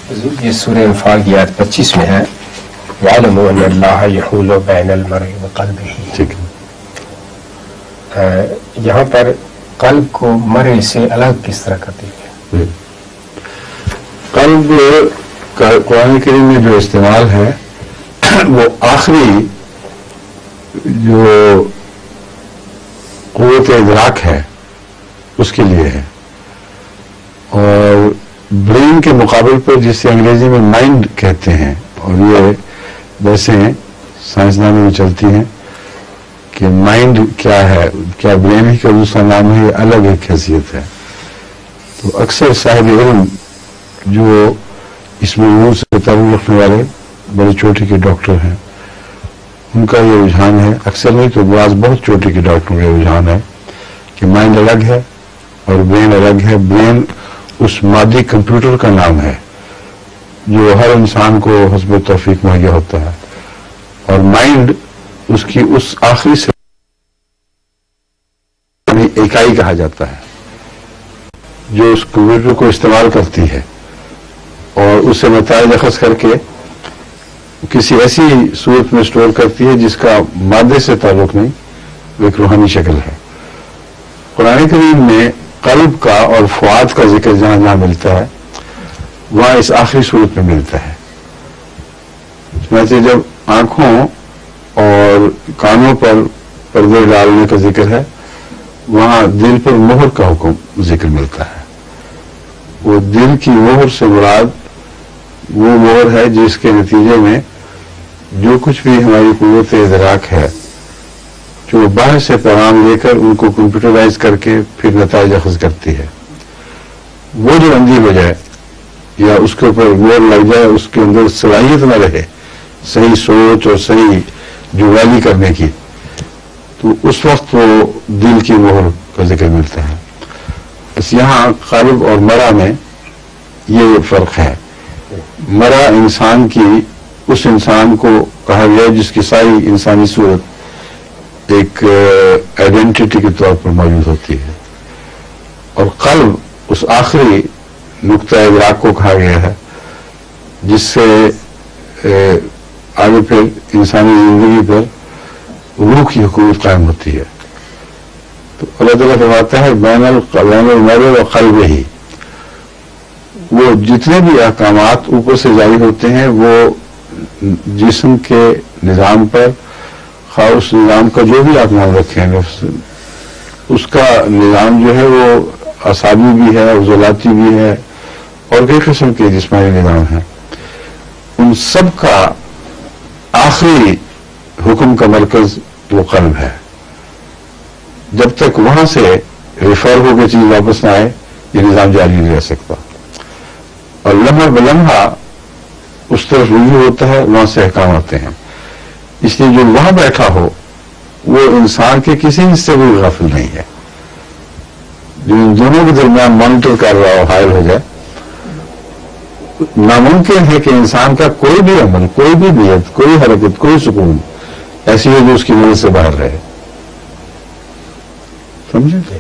حضور یہ سورہ انفال کی آیت 25 میں ہے وَعَلَمُوا أَنَّ اللَّهَ يَحُولُ بَيْنَ الْمَرْءِ وَقَلْبِهِ. ٹھیک ہے. یہاں پر قلب کو مرے سے الگ کس طرح کرتی ہے؟ قلب قرآن کریم میں جو استعمال ہے وہ آخری جو قوت ادراک ہے اس کے لیے ہے، اور برین کے مقابل پر جسے انگریزی میں مائنڈ کہتے ہیں، اور یہ ویسے سائنسدانوں میں چلتی ہیں کہ مائنڈ کیا ہے، کیا برین ہی کا دوسرا نام ہے، یہ الگ ایک حیثیت ہے. تو اکثر صاحب علم جو اس موضوع سے تعلق رکھنے والے بڑے چوٹی کے ڈاکٹر ہیں، ان کا یہ رجحان ہے، اکثر نہیں تو بعض بہت چوٹی کے ڈاکٹروں کا یہ رجحان ہے کہ مائنڈ الگ ہے اور برین الگ ہے. برین اس مادی کمپیوٹر کا نام ہے جو ہر انسان کو حسب توفیق مہیا ہوتا ہے، اور مائنڈ اس کی اس آخری سے اکائی کہا جاتا ہے جو اس کمپیوٹر کو استعمال کرتی ہے اور اسے نتائج اخذ کر کے کسی ایسی صورت میں اسٹور کرتی ہے جس کا مادے سے تعلق نہیں، وہ ایک روحانی شکل ہے. قرآن کریم میں قلب کا اور فؤاد کا ذکر جہاں جہاں ملتا ہے وہاں اس آخری صورت میں ملتا ہے. چنانچہ جب آنکھوں اور کانوں پر پردے ڈالنے کا ذکر ہے وہاں دل پر مہر کا حکم ذکر ملتا ہے. وہ دل کی مہر سے مراد وہ مہر ہے جس کے نتیجے میں جو کچھ بھی ہماری قوت ادراک ہے جو باہر سے پیغام لے کر ان کو کمپیوٹرائز کر کے پھر نتائج اخذ کرتی ہے، وہ جو اندھی ہو جائے یا اس کے اوپر مہر لگ جائے، اس کے اندر صلاحیت نہ رہے صحیح سوچ اور صحیح جغالی کرنے کی، تو اس وقت وہ دل کی مہر کا ذکر ملتا ہے. بس یہاں قلب اور مرا میں یہ فرق ہے. مرا انسان کی اس انسان کو کہا گیا جس کی ساری انسانی صورت ایک آئیڈینٹی کے طور پر موجود ہوتی ہے، اور قلب اس آخری نقطہ ادراک کو کہا گیا ہے جس سے آگے پھر انسانی زندگی پر روح کی حکومت قائم ہوتی ہے. تو اللہ تعالیٰ فرماتا ہے بین المرء و قلبہ، وہ جتنے بھی احکامات اوپر سے جاری ہوتے ہیں وہ جسم کے نظام پر، خواہ اس نظام کا جو بھی آپ نام رکھیں اس کا نظام جو ہے وہ اعصابی بھی ہے، عضلاتی بھی ہے، اور کئی قسم کے جسمانی نظام ہیں. ان سب کا آخری حکم کا مرکز وہ قلب ہے. جب تک وہاں سے ریفر ہو کے چیز واپس نہ آئے یہ نظام جاری نہیں رہ سکتا، اور لمحہ بلمحہ اس طرف رجوع ہوتا ہے، وہاں سے احکام آتے ہیں. اس لیے جو وہاں بیٹھا ہو وہ انسان کے کسی حصے بھی غافل نہیں ہے. جو ان دونوں کے درمیان مانیٹر کر رہا ہو، حائل ہو جائے، ناممکن ہے کہ انسان کا کوئی بھی عمل، کوئی بھی نیت، کوئی حرکت، کوئی سکون ایسی ہے جو اس کی مدد سے باہر رہے. سمجھے؟